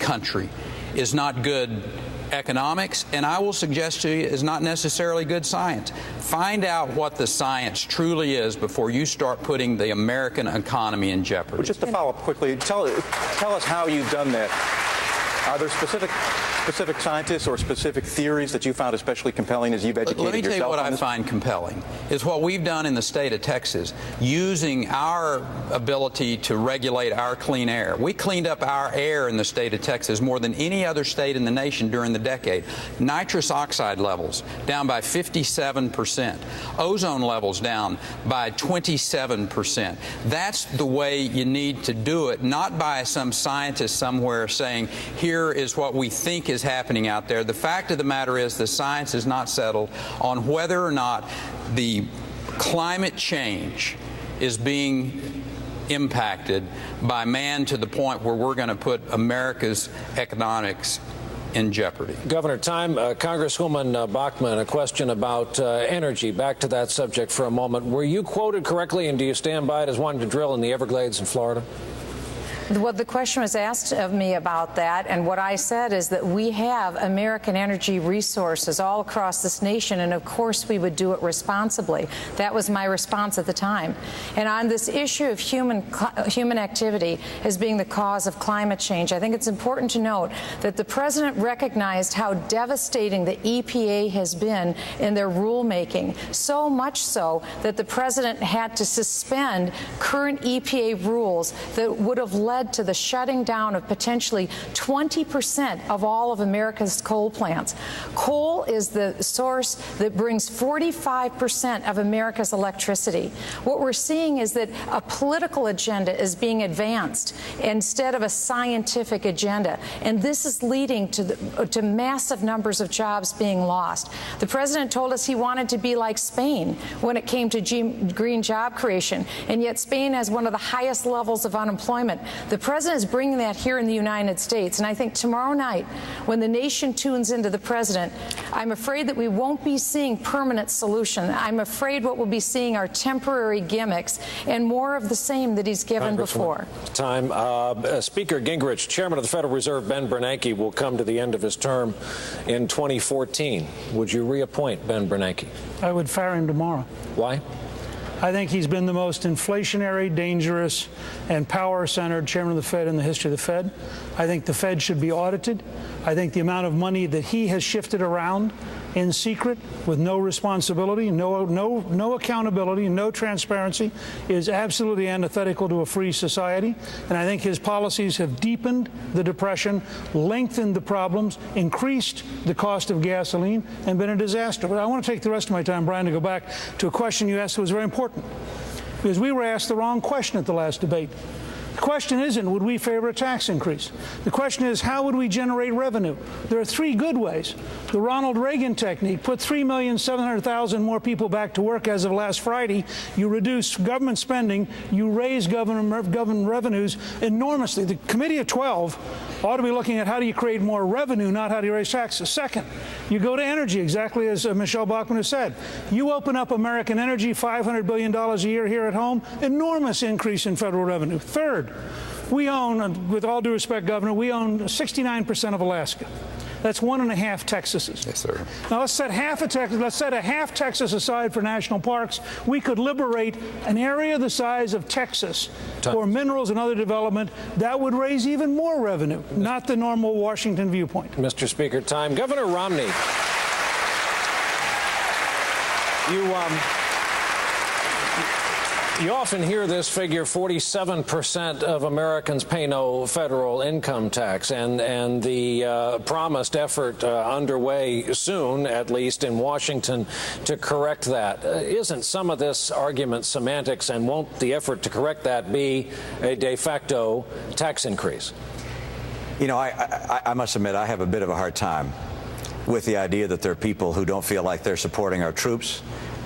country is not good economics, and I will suggest to you is not necessarily good science. Find out what the science truly is before you start putting the American economy in jeopardy. Well, just to follow up quickly, tell us how you've done that. Are there specific scientists or specific theories that you found especially compelling as you've educated yourself? Let me tell you what I find compelling is what we've done in the state of Texas, using our ability to regulate our clean air. We cleaned up our air in the state of Texas more than any other state in the nation during the decade. Nitrous oxide levels down by 57%. Ozone levels down by 27%. That's the way you need to do it, not by some scientist somewhere saying, here is what we think is happening out there. The fact of the matter is the science is not settled on whether or not the climate change is being impacted by man to the point where we're going to put America's economics in jeopardy. Governor, Congresswoman Bachmann, a question about energy. Back to that subject for a moment. Were you quoted correctly, and do you stand by it, as wanting to drill in the Everglades in Florida? Well, the question was asked of me about that, and what I said is that we have American energy resources all across this nation, and of course we would do it responsibly. That was my response at the time. And on this issue of human activity as being the cause of climate change, I think it's important to note that the president recognized how devastating the EPA has been in their rulemaking, so much so that the president had to suspend current EPA rules that would have led to the shutting down of potentially 20% of all of America's coal plants. Coal is the source that brings 45% of America's electricity. What we're seeing is that a political agenda is being advanced instead of a scientific agenda, and this is leading to massive numbers of jobs being lost. The president told us he wanted to be like Spain when it came to green job creation, and yet Spain has one of the highest levels of unemployment. The president is bringing that here in the United States, and I think tomorrow night, when the nation tunes into the president, I'm afraid that we won't be seeing permanent solution. I'm afraid what we'll be seeing are temporary gimmicks and more of the same that he's given before. Time. Speaker Gingrich, Chairman of the Federal Reserve Ben Bernanke, will come to the end of his term in 2014. Would you reappoint Ben Bernanke? I would fire him tomorrow. Why? I think he's been the most inflationary, dangerous, and power-centered chairman of the Fed in the history of the Fed. I think the Fed should be audited. I think the amount of money that he has shifted around in secret with no responsibility, no accountability, no transparency is absolutely antithetical to a free society. And I think his policies have deepened the depression, lengthened the problems, increased the cost of gasoline, and been a disaster. But I want to take the rest of my time, Brian, to go back to a question you asked that was very important, because we were asked the wrong question at the last debate. The question isn't, would we favor a tax increase? The question is, how would we generate revenue? There are three good ways. The Ronald Reagan technique, put 3,700,000 more people back to work as of last Friday. You reduce government spending. You raise government revenues enormously. The Committee of 12 ought to be looking at how do you create more revenue, not how do you raise taxes. Second, you go to energy, exactly as Michele Bachmann has said. You open up American energy, $500 billion a year here at home, enormous increase in federal revenue. Third, we own, with all due respect, Governor, we own 69% of Alaska. That's 1.5 Texases. Yes, sir. Now let's set a half Texas aside for national parks. We could liberate an area the size of Texas for minerals and other development. That would raise even more revenue, not the normal Washington viewpoint. Mr. Speaker, time. Governor Romney, you often hear this figure, 47% of Americans pay no federal income tax, and the promised effort underway soon, at least in Washington, to correct that. Isn't some of this argument semantics, and won't the effort to correct that be a de facto tax increase? You know, I must admit I have a bit of a hard time with the idea that there are people who don't feel like they're supporting our troops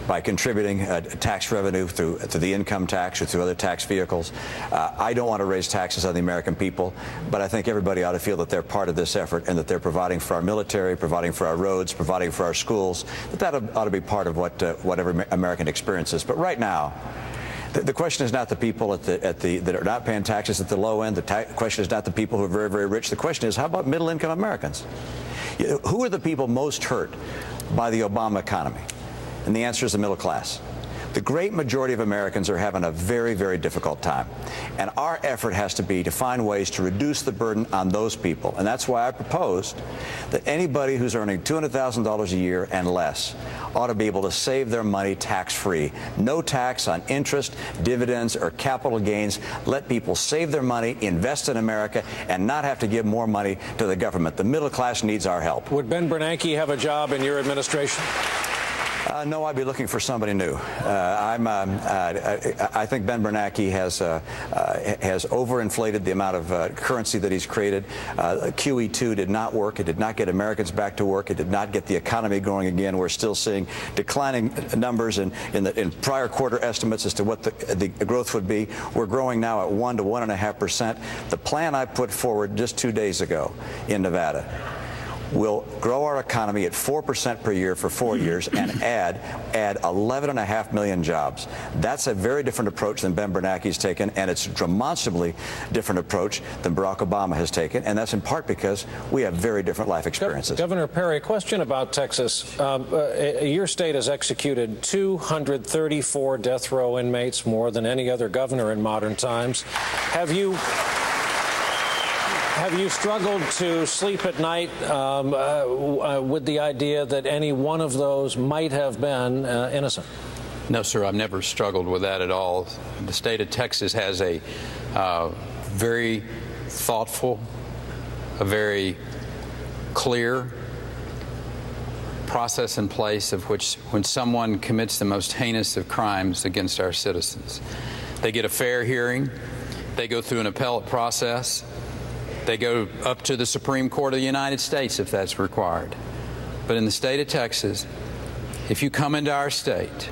by contributing tax revenue through the income tax or through other tax vehicles. I don't want to raise taxes on the American people, but I think everybody ought to feel that they're part of this effort and that they're providing for our military, providing for our roads, providing for our schools, that ought to be part of what every American experiences. But right now, The question is not the people that are not paying taxes at the low end. The question is not the people who are very, very rich. The question is, how about middle-income Americans? Who are the people most hurt by the Obama economy? And the answer is the middle class. The great majority of Americans are having a very, very difficult time. And our effort has to be to find ways to reduce the burden on those people. And that's why I proposed that anybody who's earning $200,000 a year and less ought to be able to save their money tax-free. No tax on interest, dividends, or capital gains. Let people save their money, invest in America, and not have to give more money to the government. The middle class needs our help. Would Ben Bernanke have a job in your administration? No, I'd be looking for somebody new. I think Ben Bernanke has overinflated the amount of currency that he's created. QE2 did not work. It did not get Americans back to work. It did not get the economy going again. We're still seeing declining numbers in prior quarter estimates as to what the growth would be. We're growing now at 1 to 1.5%. The plan I put forward just 2 days ago in Nevada will grow our economy at 4% per year for 4 years and add 11.5 million jobs. That's a very different approach than Ben Bernanke's taken, and it's a demonstrably different approach than Barack Obama has taken, and that's in part because we have very different life experiences. Governor Perry, a question about Texas. Your state has executed 234 death row inmates, more than any other governor in modern times. Have you struggled to sleep at night with the idea that any one of those might have been innocent? No, sir, I've never struggled with that at all. The state of Texas has a very thoughtful, a very clear process in place of which when someone commits the most heinous of crimes against our citizens, they get a fair hearing, they go through an appellate process, they go up to the Supreme Court of the United States if that's required. But in the state of Texas, if you come into our state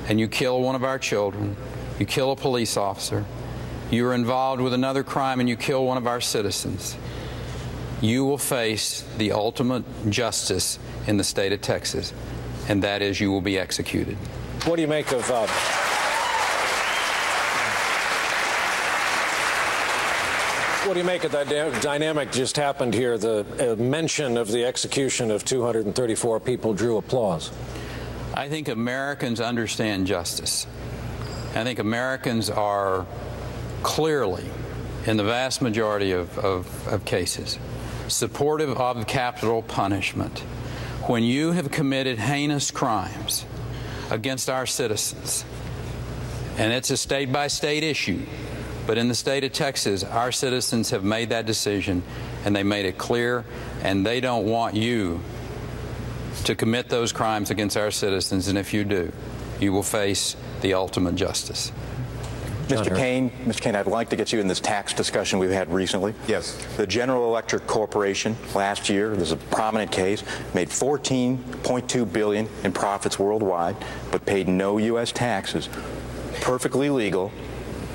and you kill one of our children, you kill a police officer, you are involved with another crime and you kill one of our citizens, you will face the ultimate justice in the state of Texas, and that is you will be executed. What do you make of What do you make of that dynamic just happened here? The mention of the execution of 234 people drew applause. I think Americans understand justice. I think Americans are clearly, in the vast majority of cases, supportive of capital punishment. When you have committed heinous crimes against our citizens, and it's a state-by-state issue, but in the state of Texas, our citizens have made that decision, and they made it clear, and they don't want you to commit those crimes against our citizens, and if you do, you will face the ultimate justice. Mr. Cain, I'd like to get you in this tax discussion we've had recently. Yes. The General Electric Corporation last year, there's a prominent case, made $14.2 billion in profits worldwide, but paid no U.S. taxes. Perfectly legal.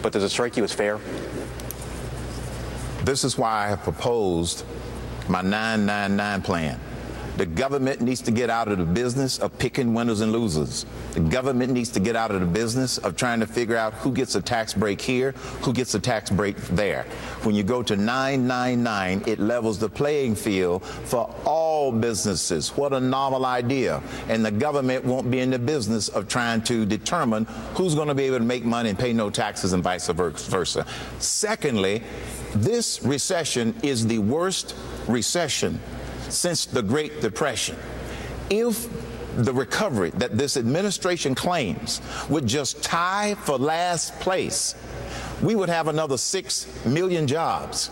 But does it strike you as fair? This is why I have proposed my 999 plan. The government needs to get out of the business of picking winners and losers. The government needs to get out of the business of trying to figure out who gets a tax break here, who gets a tax break there. When you go to 999, it levels the playing field for all businesses. What a novel idea. And the government won't be in the business of trying to determine who's going to be able to make money and pay no taxes and vice versa. Secondly, this recession is the worst recession since the Great Depression. If the recovery that this administration claims would just tie for last place, we would have another 6 million jobs.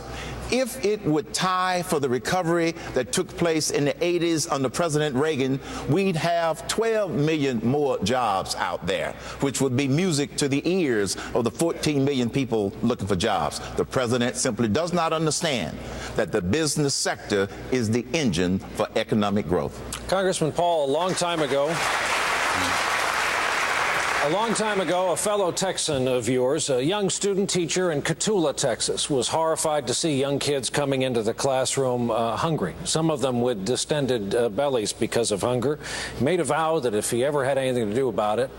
If it would tie for the recovery that took place in the 80s under President Reagan, we'd have 12 million more jobs out there, which would be music to the ears of the 14 million people looking for jobs. The president simply does not understand that the business sector is the engine for economic growth. Congressman Paul, a long time ago, A long time ago, a fellow Texan of yours, a young student teacher in Cotulla, Texas, was horrified to see young kids coming into the classroom hungry, some of them with distended bellies because of hunger. He made a vow that if he ever had anything to do about it,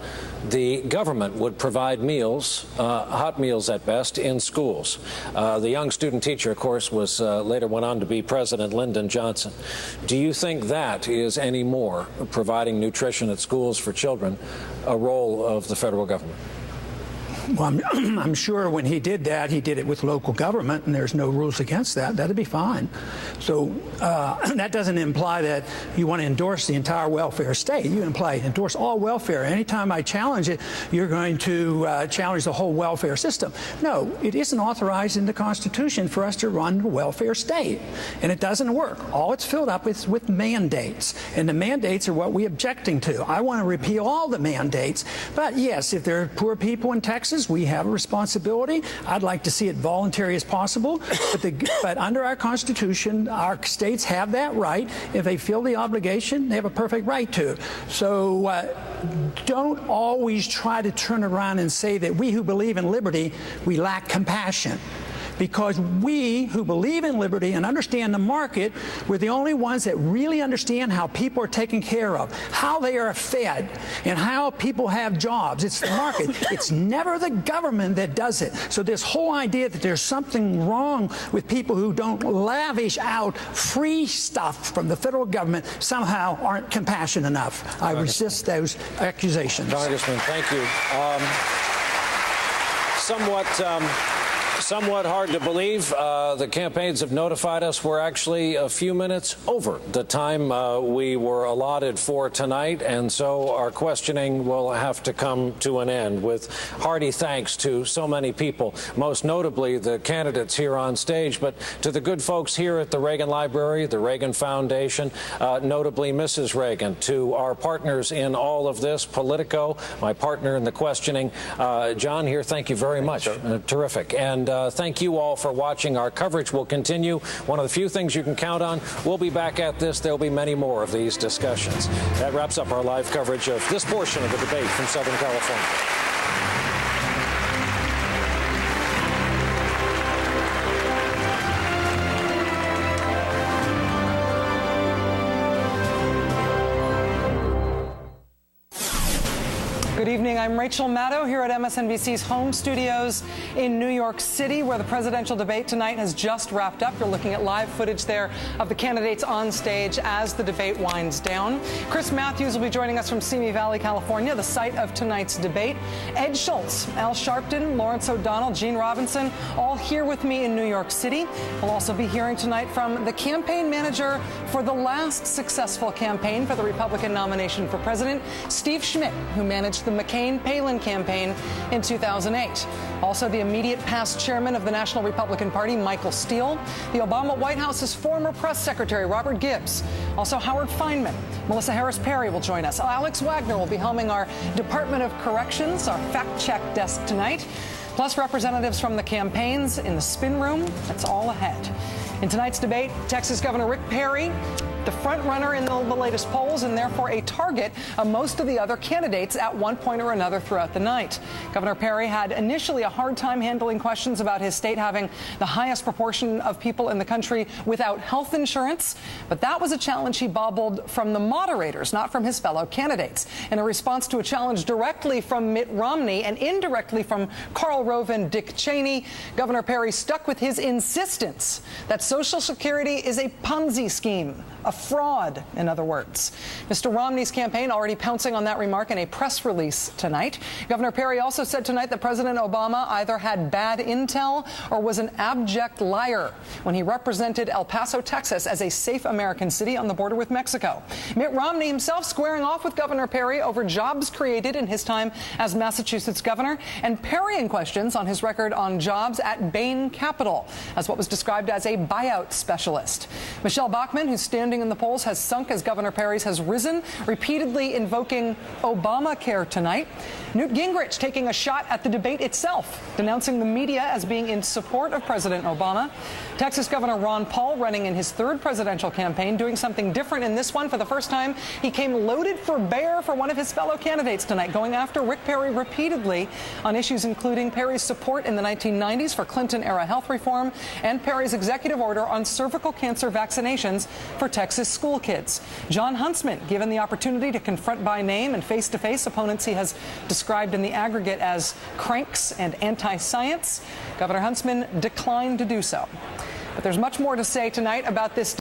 the government would provide meals, hot meals at best, in schools. The young student teacher, of course, was later went on to be President Lyndon Johnson. Do you think that is any more, providing nutrition at schools for children, a role of the federal government? Well, I'm sure when he did that, he did it with local government, and there's no rules against that. That'd be fine. So that doesn't imply that you want to endorse the entire welfare state. You endorse all welfare. Anytime I challenge it, you're going to challenge the whole welfare system. No, it isn't authorized in the Constitution for us to run a welfare state, and it doesn't work. All it's filled up with mandates, and the mandates are what we're objecting to. I want to repeal all the mandates, but yes, if there are poor people in Texas, we have a responsibility. I'd like to see it voluntary as possible, but under our Constitution, our states have that right. If they feel the obligation, they have a perfect right to. So don't always try to turn around and say that we who believe in liberty, we lack compassion. Because we who believe in liberty and understand the market, we're the only ones that really understand how people are taken care of, how they are fed, and how people have jobs. It's the market. It's never the government that does it. So this whole idea that there's something wrong with people who don't lavish out free stuff from the federal government somehow aren't compassionate enough. I resist those accusations. Congressman, thank you. Somewhat hard to believe. The campaigns have notified us we're actually a few minutes over the time we were allotted for tonight, and so our questioning will have to come to an end, with hearty thanks to so many people, most notably the candidates here on stage, but to the good folks here at the Reagan Library, the Reagan Foundation, notably Mrs. Reagan, to our partners in all of this, Politico, my partner in the questioning, John here, thank you very much. Terrific. And thank you all for watching. Our coverage will continue. One of the few things you can count on, we'll be back at this. There'll be many more of these discussions. That wraps up our live coverage of this portion of the debate from Southern California. Good evening. I'm Rachel Maddow here at MSNBC's home studios in New York City, where the presidential debate tonight has just wrapped up. You're looking at live footage there of the candidates on stage as the debate winds down. Chris Matthews will be joining us from Simi Valley, California, the site of tonight's debate. Ed Schultz, Al Sharpton, Lawrence O'Donnell, Gene Robinson, all here with me in New York City. We'll also be hearing tonight from the campaign manager for the last successful campaign for the Republican nomination for president, Steve Schmidt, who managed the McCain-Palin campaign in 2008. Also, the immediate past chairman of the National Republican Party, Michael Steele. The Obama White House's former press secretary, Robert Gibbs. Also, Howard Fineman. Melissa Harris Perry will join us. Alex Wagner will be helming our Department of Corrections, our fact-check desk tonight. Plus, representatives from the campaigns in the spin room. That's all ahead. In tonight's debate, Texas Governor Rick Perry, the front runner in the latest polls, and therefore a target of most of the other candidates at one point or another throughout the night. Governor Perry had initially a hard time handling questions about his state having the highest proportion of people in the country without health insurance, but that was a challenge he bobbled from the moderators, not from his fellow candidates. In a response to a challenge directly from Mitt Romney and indirectly from Karl Rove and Dick Cheney, Governor Perry stuck with his insistence that Social Security is a Ponzi scheme, a fraud, in other words. Mr. Romney's campaign already pouncing on that remark in a press release tonight. Governor Perry also said tonight that President Obama either had bad intel or was an abject liar when he represented El Paso, Texas as a safe American city on the border with Mexico. Mitt Romney himself squaring off with Governor Perry over jobs created in his time as Massachusetts governor and parrying questions on his record on jobs at Bain Capital as what was described as a buyout specialist. Michele Bachmann, who's standing in in the polls has sunk as Governor Perry's has risen, repeatedly invoking Obamacare tonight. Newt Gingrich taking a shot at the debate itself, denouncing the media as being in support of President Obama. Texas Governor Ron Paul running in his third presidential campaign, doing something different in this one. For the first time, he came loaded for bear for one of his fellow candidates tonight, going after Rick Perry repeatedly on issues including Perry's support in the 1990s for Clinton-era health reform and Perry's executive order on cervical cancer vaccinations for Texas school kids. John Huntsman, given the opportunity to confront by name and face-to-face opponents he has described in the aggregate as cranks and anti-science, Governor Huntsman declined to do so. But there's much more to say tonight about this